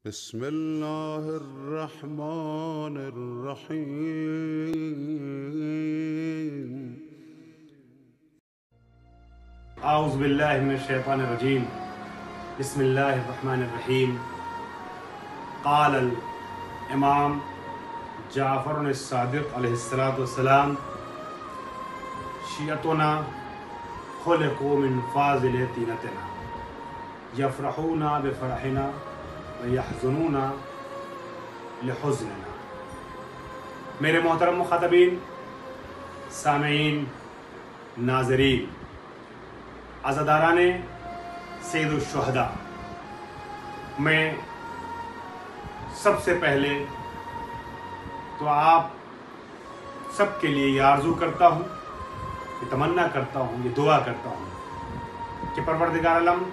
بسم الله الرحمن الرحيم. اعوذ باللہ من الشیطان الرجیم. بسم اللہ الرحمن الرحیم. قال الامام جعفر الصادق علیہ السلام: شیعتنا خلقوا من فاضل طینتنا یفرحون بفرحنا ویحزنون لحزننا. میرے محترم مخاطبین، سامعین، ناظرین، عزاداران سید الشہداء، میں سب سے پہلے تو آپ سب کے لیے یہ آرزو کرتا ہوں، یہ تمنا کرتا ہوں، یہ دعا کرتا ہوں کہ پروردگار عالم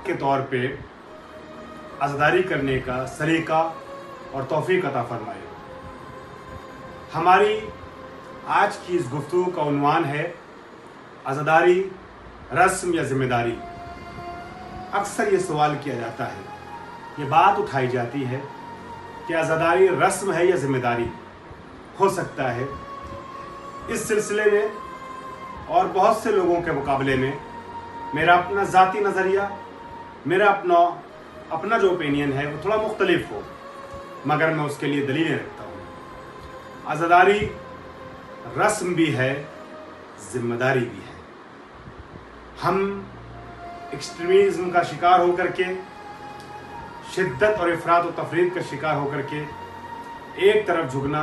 کے طور پہ عزاداری کرنے کا سلیقہ اور توفیق عطا فرمائے. ہماری آج کی اس گفتگو کا عنوان ہے عزاداری رسم یا ذمہ داری. اکثر یہ سوال کیا جاتا ہے، یہ بات اٹھائی جاتی ہے کہ عزاداری رسم ہے یا ذمہ داری. ہو سکتا ہے اس سلسلے میں اور بہت سے لوگوں کے مقابلے میں میرا اپنا ذاتی نظریہ، میرا اپنا جو اوپینین ہے وہ تھوڑا مختلف ہو، مگر میں اس کے لیے دلیلیں رکھتا ہوں. عزاداری رسم بھی ہے، ذمہ داری بھی ہے. ہم ایکسٹریمزم کا شکار ہو کر کے، شدت اور افراط و تفریط کا شکار ہو کر کے ایک طرف جھکنا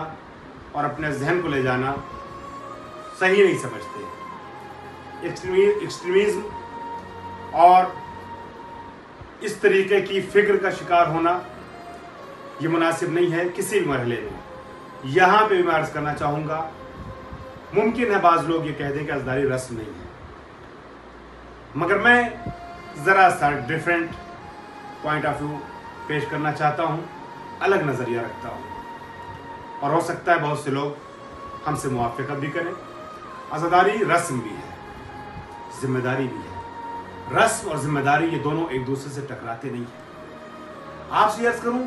اور اپنے ذہن کو لے جانا صحیح نہیں سمجھتے. ایکسٹریمزم اور اس طریقے کی فکر کا شکار ہونا یہ مناسب نہیں ہے کسی بھی مرحلے میں. یہاں پہ بھی میں عرض کرنا چاہوں گا، ممکن ہے بعض لوگ یہ کہہ دیں کہ عزاداری رسم نہیں ہے، مگر میں ذرا سا ڈیفرنٹ پوائنٹ آف ویو پیش کرنا چاہتا ہوں، الگ نظریہ رکھتا ہوں، اور ہو سکتا ہے بہت سے لوگ ہم سے موافقت بھی کریں. عزاداری رسم بھی ہے، ذمہ داری بھی ہے. رسم اور ذمہ داری یہ دونوں ایک دوسرے سے ٹکراتے نہیں ہیں. آپ سے عرض کروں،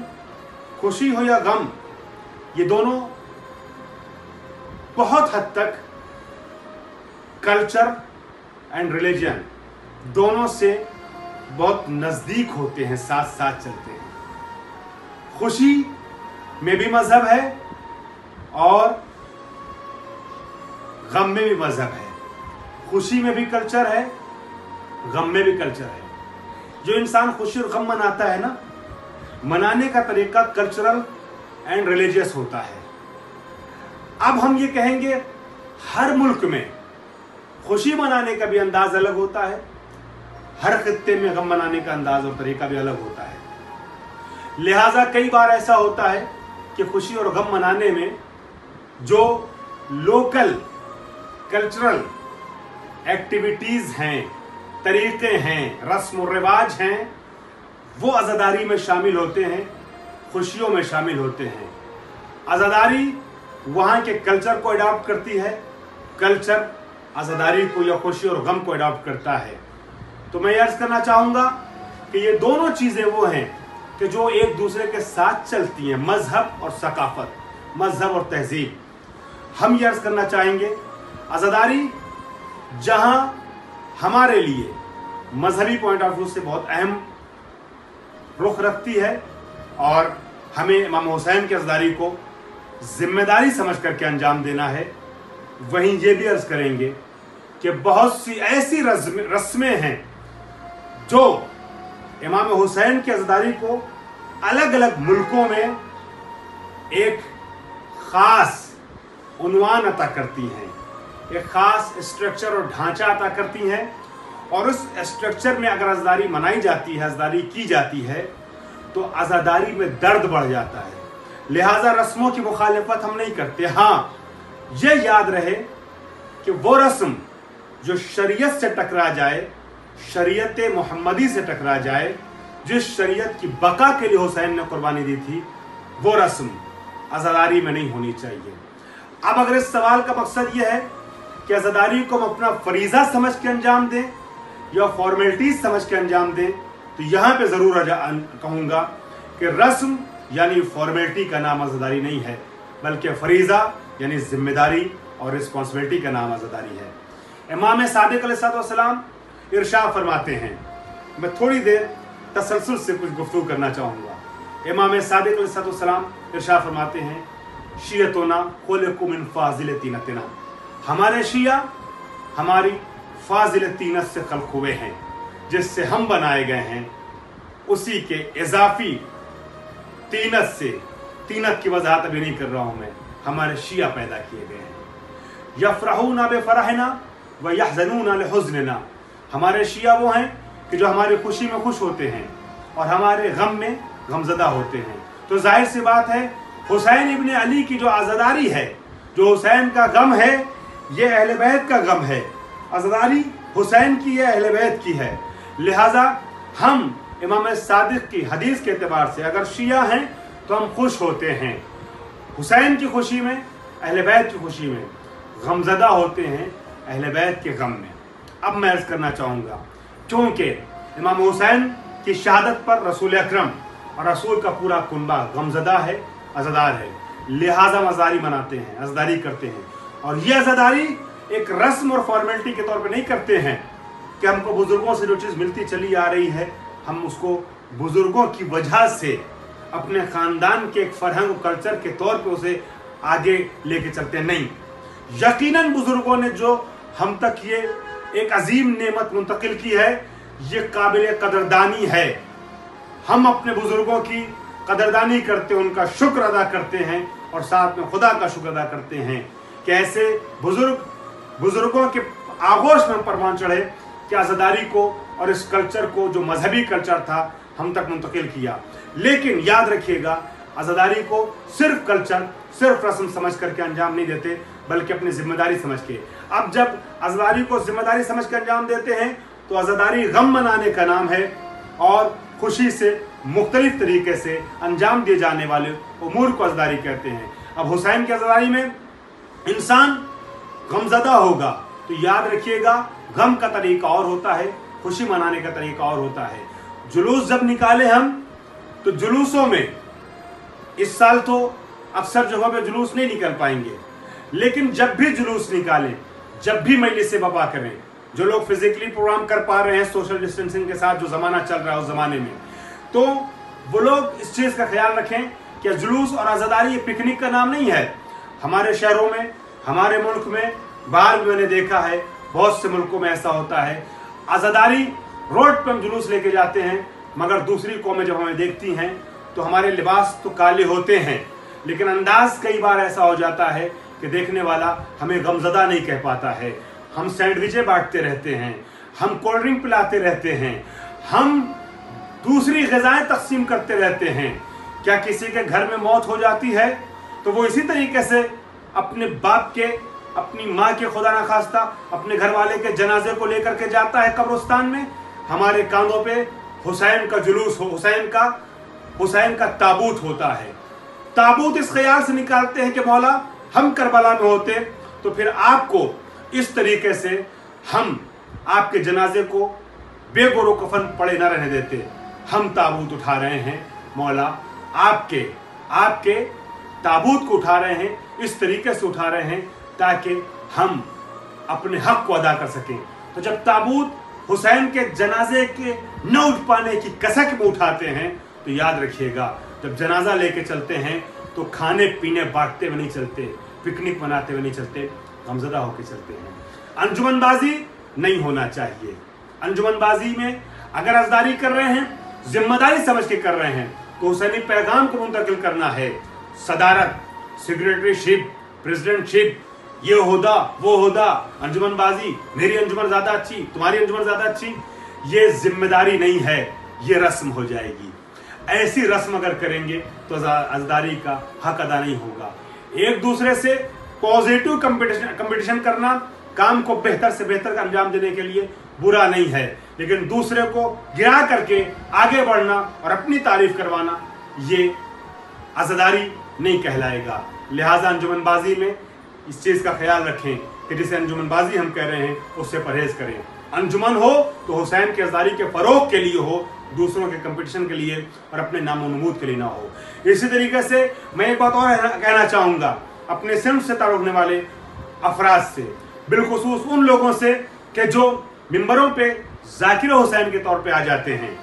خوشی ہو یا غم، یہ دونوں بہت حد تک کلچر اینڈ ریلیجن دونوں سے بہت نزدیک ہوتے ہیں، ساتھ ساتھ چلتے ہیں. خوشی میں بھی مذہب ہے اور غم میں بھی مذہب ہے. خوشی میں بھی کلچر ہے، غم میں بھی کلچر ہے. جو انسان خوشی اور غم مناتا ہے نا، منانے کا طریقہ کلچرل اینڈ ریلیجیس ہوتا ہے. اب ہم یہ کہیں گے ہر ملک میں خوشی منانے کا بھی انداز الگ ہوتا ہے، ہر خطے میں غم منانے کا انداز اور طریقہ بھی الگ ہوتا ہے. لہٰذا کئی بار ایسا ہوتا ہے کہ خوشی اور غم منانے میں جو لوکل کلچرل ایکٹیویٹیز ہیں، طریقے ہیں، رسم و رواج ہیں، وہ عزاداری میں شامل ہوتے ہیں، خوشیوں میں شامل ہوتے ہیں. عزاداری وہاں کے کلچر کو اڈاپٹ کرتی ہے، کلچر عزاداری کو یا خوشی اور غم کو اڈاپٹ کرتا ہے. تو میں یہ عرض کرنا چاہوں گا کہ یہ دونوں چیزیں وہ ہیں کہ جو ایک دوسرے کے ساتھ چلتی ہیں، مذہب اور ثقافت، مذہب اور تہذیب. ہم یہ عرض کرنا چاہیں گے عزاداری جہاں ہمارے لیے مذہبی پوائنٹ آف ویو سے بہت اہم رخ رکھتی ہے اور ہمیں امام حسین کی عزاداری کو ذمہ داری سمجھ کر کے انجام دینا ہے، وہیں یہ بھی عرض کریں گے کہ بہت سی ایسی رسمیں ہیں جو امام حسین کی عزاداری کو الگ الگ ملکوں میں ایک خاص عنوان عطا کرتی ہیں، ایک خاص اسٹرکچر اور ڈھانچہ عطا کرتی ہیں، اور اس اسٹرکچر میں اگر عزاداری منائی جاتی ہے، عزاداری کی جاتی ہے، تو عزاداری میں درد بڑھ جاتا ہے. لہٰذا رسموں کی مخالفت ہم نہیں کرتے. ہاں یہ یاد رہے کہ وہ رسم جو شریعت سے ٹکرا جائے، شریعت محمدی سے ٹکرا جائے، جس شریعت کی بقا کے لیے حسین نے قربانی دی تھی، وہ رسم عزاداری میں نہیں ہونی چاہیے. اب اگر اس سوال کا مقصد یہ ہے کہ عزاداری کو ہم اپنا فریضہ سمجھ کے انجام دیں یا فارمیلٹیز سمجھ کے انجام دیں، تو یہاں پہ ضرور کہوں گا कि रस्म यानी फॉर्मेलिटी का नाम अज़ादारी नहीं है, बल्कि फरीज़ा यानी जिम्मेदारी और रिस्पॉन्सिबिलिटी का नाम अज़ादारी है। इमाम सादिक अलैहिस्सलाम इरशाद फरमाते हैं, मैं थोड़ी देर तसलसल से कुछ गुफ्तगू करना चाहूँगा। इमाम सादिक अलैहिस्सलाम इरशाद फरमाते हैं, शियतुना खुलिक़ू मिन फ़ाज़िल तीनतिना, हमारे शिया हमारी फाजिल तीनत से खल्क़ हुए हैं, जिससे हम बनाए गए हैं, उसी के इजाफी तीनत से, तीनत की वजाहत अभी नहीं कर रहा हूँ मैं, हमारे शिया पैदा किए गए हैं। यफ़रहूना बिफ़रहिना व यहज़नूना लिहुज़्निना, हमारे शिया वो हैं कि जो हमारी खुशी में खुश होते हैं और हमारे गम में गमज़दा होते हैं। तो जाहिर सी बात है, हुसैन इब्न अली की जो आज़ादारी है, जो हुसैन का गम है, ये अहले बैत का गम है। आज़ादारी हुसैन की है, अहले बैत की है। लिहाजा हम इमाम सादिक की हदीस के एतबार से अगर शिया हैं तो हम खुश होते हैं हुसैन की खुशी में, अहले बैत की खुशी में, गमज़दा होते हैं अहले बैत के गम में। अब मैं अर्ज़ करना चाहूँगा, क्योंकि इमाम हुसैन की शहादत पर रसूल अकरम और रसूल का पूरा कुनबा गमज़दा है, अज़ादार है, लिहाजा मज़ारी मनाते हैं, अज़ादारी करते हैं। और ये अज़ादारी एक रस्म और फॉर्मेलिटी के तौर पे नहीं करते हैं कि हमको बुज़ुर्गों से जो चीज़ मिलती चली आ रही है, हम उसको बुज़ुर्गों की वजह से अपने ख़ानदान के एक फ़रहंग कल्चर के तौर पे उसे आगे लेके चलते हैं। नहीं, यकीनन बुज़ुर्गों ने जो हम तक ये एक अजीम नेमत मुंतकिल की है, ये काबिल कदरदानी है। हम अपने बुज़ुर्गों की कदरदानी करते हैं, उनका शुक्र अदा करते हैं और साथ में खुदा का शुक्र अदा करते हैं कि ऐसे बुज़ुर्गों के आगोश में परवान चढ़े कि आज़ादारी को और इस कल्चर को, जो मजहबी कल्चर था, हम तक मुंतकिल किया। लेकिन याद रखिएगा, आज़ादारी को सिर्फ कल्चर, सिर्फ रस्म समझ करके अंजाम नहीं देते, बल्कि अपनी जिम्मेदारी समझ के। अब जब आज़ादारी को जिम्मेदारी समझ के अंजाम देते हैं तो आज़ादारी गम मनाने का नाम है और खुशी से मुख्तलिफ तरीके से अंजाम दिए जाने वाले उमूर को आज़ादारी कहते हैं। अब हुसैन की आज़ादारी में इंसान गमज़दा होगा तो याद रखिएगा, गम का तरीका और होता है, खुशी मनाने का तरीका और होता है। जुलूस जब निकाले हम, तो जुलूसों में इस साल तो अक्सर जगहों पे जुलूस नहीं निकल पाएंगे, लेकिन जब भी जुलूस निकालें, जब भी मजलिस बपा करें, जो लोग फिजिकली प्रोग्राम कर पा रहे हैं सोशल डिस्टेंसिंग के साथ, जो ज़माना चल रहा है उस ज़माने में, तो वो लोग इस चीज़ का ख्याल रखें कि जुलूस और आज़ादारी ये पिकनिक का नाम नहीं है। हमारे शहरों में, हमारे मुल्क में, बाहर भी मैंने देखा है, बहुत से मुल्कों में ऐसा होता है, आज़ादारी रोड पर हम जुलूस लेके जाते हैं, मगर दूसरी कौमें जब हमें देखती हैं तो हमारे लिबास तो काले होते हैं, लेकिन अंदाज कई बार ऐसा हो जाता है कि देखने वाला हमें गमज़दा नहीं कह पाता है। हम सैंडविचें बांटते रहते हैं, हम कोल्ड ड्रिंक पिलाते रहते हैं, हम दूसरी ग़िज़ाएं तकसीम करते रहते हैं। क्या किसी के घर में मौत हो जाती है तो वो इसी तरीके से अपने बाप के, अपनी माँ के, खुदा ना खास्ता अपने घर वाले के जनाजे को लेकर के जाता है कब्रिस्तान में? हमारे कांधों पे हुसैन का जुलूस हो, हुसैन का ताबूत होता है। ताबूत इस ख्याल से निकालते हैं कि मौला हम करबला में होते तो फिर आपको इस तरीके से हम आपके जनाजे को बेगोरो कफन पड़े न रहने देते। हम ताबूत उठा रहे हैं मौला, आपके ताबूत को उठा रहे हैं, इस तरीके से उठा रहे हैं ताकि हम अपने हक को अदा कर सकें। तो जब ताबूत हुसैन के जनाजे के न उठ पाने की कसक में उठाते हैं तो याद रखिएगा, जब जनाजा लेके चलते हैं तो खाने पीने बांटते हुए नहीं चलते, पिकनिक मनाते हुए नहीं चलते, गमज़दा होकर चलते हैं। अंजुमनबाजी नहीं होना चाहिए। अंजुमनबाजी में अगर आज़ादारी कर रहे हैं, जिम्मेदारी समझ के कर रहे हैं, तो हुसैनी पैगाम को मुंतकिल करना है। सदारत, सेक्रेटरीशिप, प्रेसिडेंटशिप, ये होदा वो होदा, अंजुमनबाजी, मेरी अंजुमन ज़्यादा अच्छी, तुम्हारी अंजुमन ज़्यादा अच्छी, ये जिम्मेदारी नहीं है, ये रस्म हो जाएगी। ऐसी रस्म अगर करेंगे तो आज़ादारी का हक अदा नहीं होगा। एक दूसरे से पॉजिटिव कंपटीशन करना काम को बेहतर से बेहतर अंजाम देने के लिए बुरा नहीं है, लेकिन दूसरे को गिरा करके आगे बढ़ना और अपनी तारीफ करवाना ये आज़ादारी नहीं कहलाएगा। लिहाजा अंजुमनबाजी में इस चीज़ का ख्याल रखें कि जिसे अंजुमनबाजी हम कह रहे हैं उससे परहेज करें। अंजुमन हो तो हुसैन की आज़ादारी के फ़रोग़ के लिए हो, दूसरों के कंपटीशन के लिए और अपने नामो नमूद के लिए ना हो। इसी तरीके से मैं एक बात और कहना चाहूँगा अपने सिंध से ताल्लुक़ रखने वाले अफराद से, बिलखुसूस उन लोगों से कि जो मिंबरों पे जाकिर हुसैन के तौर पे आ जाते हैं।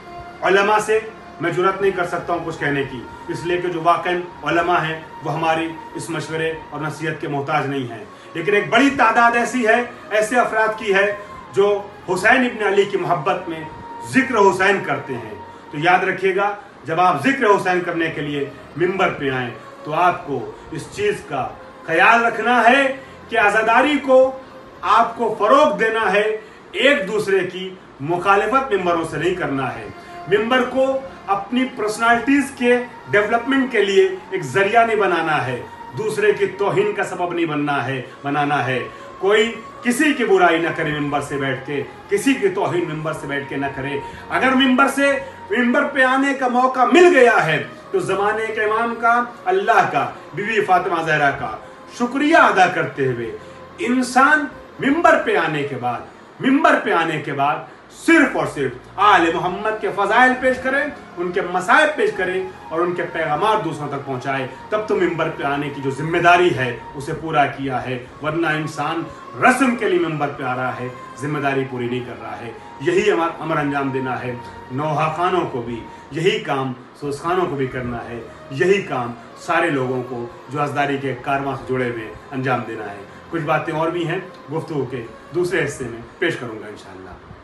उलमा से मैं जुर्रत नहीं कर सकता हूँ कुछ कहने की, इसलिए कि जो वाक़ई उलमा हैं वो हमारी इस मशवरे और नसीहत के मोहताज नहीं हैं। लेकिन एक बड़ी तादाद ऐसी है, ऐसे अफराद की है जो हुसैन इब्न अली की मोहब्बत में जिक्र हुसैन करते हैं। तो याद रखिएगा, जब आप जिक्र हुसैन करने के लिए मिंबर पे आएँ तो आपको इस चीज़ का ख्याल रखना है कि आज़ादारी को आपको फ़रोग देना है, एक दूसरे की मुखालिफत मिंबरों से नहीं करना है। मिंबर को अपनी पर्सनालिटीज़ के डेवलपमेंट के लिए एक जरिया नहीं बनाना है, दूसरे की तौहीन का सबब नहीं बनाना है। कोई किसी की बुराई न करे मिंबर से बैठ के, किसी की तौहीन मिंबर से बैठ के न करे। अगर मिंबर पे आने का मौका मिल गया है तो ज़माने के इमाम का, अल्लाह का, बीवी फातिमा ज़हरा का शुक्रिया अदा करते हुए इंसान मिंबर पे आने के बाद सिर्फ और सिर्फ आले मोहम्मद के फ़ज़ाइल पेश करें, उनके मसाइब पेश करें और उनके पैगामात दूसरों तक पहुँचाए, तब तो मिंबर पे आने की जो जिम्मेदारी है उसे पूरा किया है। वरना इंसान रस्म के लिए मिंबर पे आ रहा है, जिम्मेदारी पूरी नहीं कर रहा है। यही अमर अंजाम देना है। नौहा खानों को भी यही काम, सोस खानों को भी करना है, यही काम सारे लोगों को जो आज़ादारी के कारवां से जुड़े हुए अंजाम देना है। कुछ बातें और भी हैं, गुफ्तगू के दूसरे हिस्से में पेश करूँगा इंशाअल्लाह।